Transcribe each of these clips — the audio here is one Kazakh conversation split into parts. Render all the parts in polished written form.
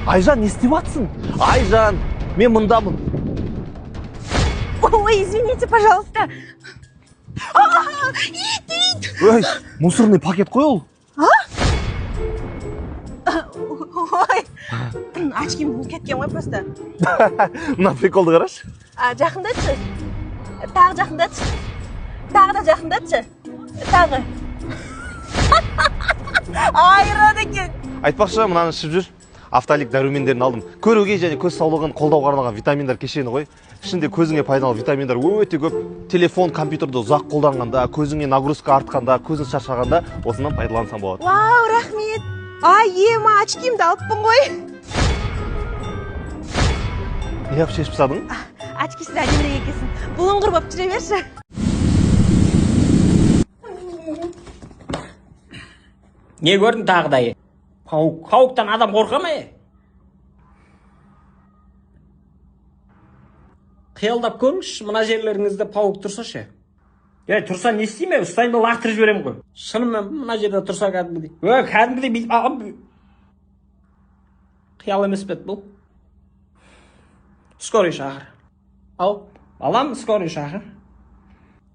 Айжан, не істеп жатсың? Айжан, мен мұндамын. Ой, извините, пожалуйста. Ит! Ой, мусорный пакет қой ол. Ой, очким кеткен ғой просто. Мына приколды қарашы. Жақындатшы. Тағы жақындатшы. Тағы да жақындатшы. Тағы. Айран екен. Айтпақшы, мынаны ішіп жүр. Автолик дәрумендерін алдым. Көруге және көз саулығын қолдауға арналған витаминдар кешені ғой. Ішінде көзіңе пайдалы витаминдар өте көп. Телефон, компьютерді ұзақ қолданғанда, көзіңе нагрузка артқанда, көзің шаршағанда осынан пайдалансаң болады. Вау, рахмет. Ема, очкимді алыппын ғой. Не алып шешіп тастадың? Очкисіз әдемірек екенсің. Бұлыңғыр болып жүре берші. Не көрдің тағы да? Қауықтан адам қорқа ма? Қиялдап көріңізші, мына жерлеріңізде пауық тұрса ше. Тұрса не істейме? Ұстайын да лақтырып жіберем ғой. Шынымен мына жерде тұрса кәдімгідей. Кәдімгідей қиял емес бет бұл. Скорый шақыр. Ау, балам, скорый шақыр.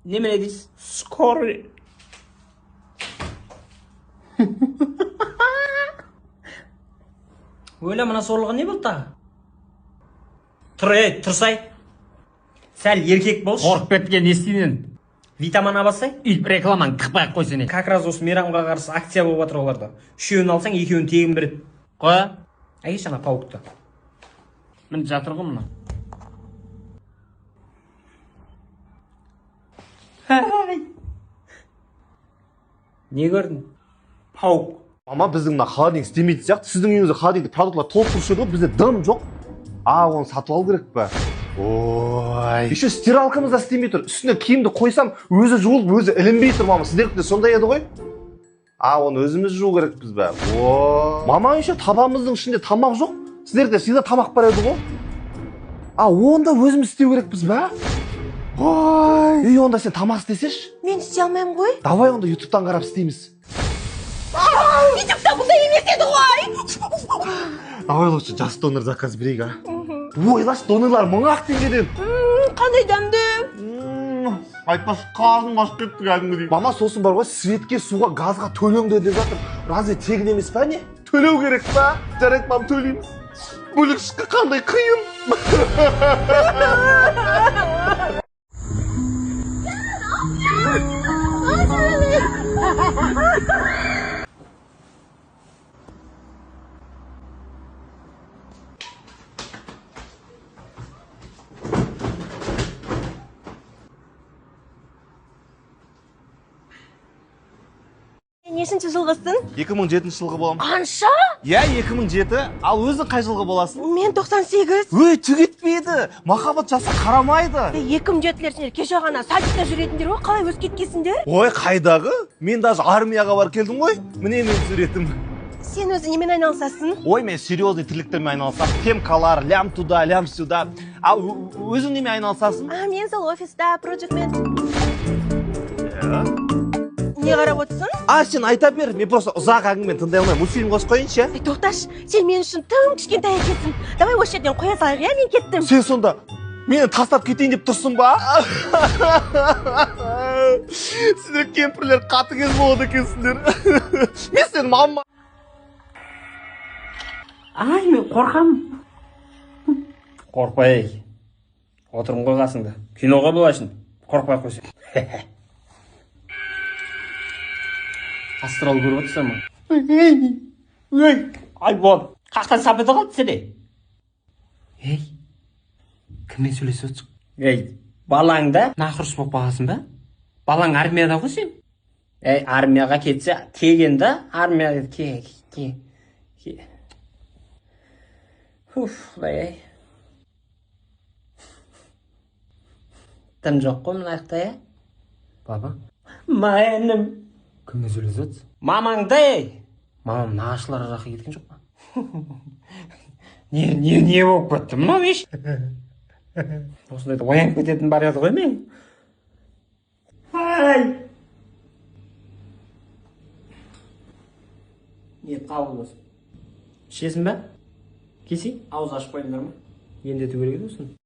Немене дейсіз? Скорый. Өлі мына сорлығы не болды тағы? Тұрсай. Сәл еркек болшы. Қорқып кеткен естиден. Витамин абасай. Үйіп рекламаң тықпай қойсын. Как раз осы мейрамға қарсы акция болып жатыр оларда. Үшеуін алсаң, екеуін тегін береді. Қоя? Әйеш ана пауықты. Мін жатыр ғой мұна. Не көрдің? Пауық. Мама, біздің мына холодильник істемейді сияқты. Сіздің үйіңізде холодильникте продуктлар толып тұрушы еді ғой, бізде дым жоқ. Оны сатып алу керек па? Ой. Еще стиралкамыз да істемей тұр. Үстіне киімді қойсам, өзі жуылып, өзі ілінбей тұр, мама. Сіздерде сондай еді ғой? Оны өзіміз жуу керекпіз бе? Мама, еще табамыздың ішінде тамақ жоқ. Сіздерде всегда тамақ бар еді ғой? Оны да өзіміз істеу керекпіз бе? Ой. Онда сен тамақ істесеш? Мен істей алмаймын ғой. Давай онда ютубтан қарап істейміз. Ютубта бұндай емес еді ғой. Давай лучше жас донор заказ берейік, Ойлаш, донорлар 1000 теңгеден. Қандай дәмді. Айтпас, қарным ашып кетті кәдімгідей. Мама, сосын бар ғой, светке, суға, газға төлеңдер деп жатыр. Разве тегін емес па не? Төлеу керек па? Жарайды, мам, төлейміз. Бөлік шыққа қандай қиын. Нешінші жылғысың? 2007 жылғы болам. Қанша? 2007. Ал өзің қай жылғы боласың? Мен 98. Өй, түгетпейді. Махаббат жаса қарамайды. 2007-лер кеше ғана садикта жүретіндер ғой, қалай өз кеткесіңдер? Ой, қайдағы? Мен даже армияға бар келдім ғой. Міне мен суретім. Сен өзі немен айналысасың? Ой, мен серьезный тірліктермен айналысам. Темкалар, лям туда, лям сюда. Өзің немен айналысасың? Мен сол офиста, проджектмен. Не қарап отырсың? Сен айта бер, мен просто ұзақ әңгімен тыңдай алмаймын. Мультфильм қосып қойыншы. Тоқташ, сен мен үшін тым кішкентай екенсің. Давай осы жерден қоя салайық, мен кеттім. Сен сонда мені тастап кетейін деп тұрсың ба? Сіздер кемпірлер қатыгез болады екенсіңдер. Мен сенің мамма. Мен қорқам. Қорқпай. Отырым ғой қасыңда. Киноға болашын. Қорқпай қойсын. Астрал көріп отырсың ма? Ай, бол. Қақтан сапеті қалды сене? Кіммен сөйлесіп отырсың? Балаңда? Нақұрыс болып бағасың ба? Балаң армияда ғой сен? Армияға кетсе, кеген да, армияға ке. Құдай. Тым жоқ қой мынаяқта, Баба? Майыным. Кіммен сөйлесіп отырсың? Мамаңда, Мамам нағашылар жаққа кеткен жоқ па? Не болып кетті мынау еш? Осындайда оянып кететін бар еді ғой мен. Ниет қабыл болсын. Ішесің бе? Кесейін? Ауыз ашып қойыңдар ма? Ендету керек еді осыны.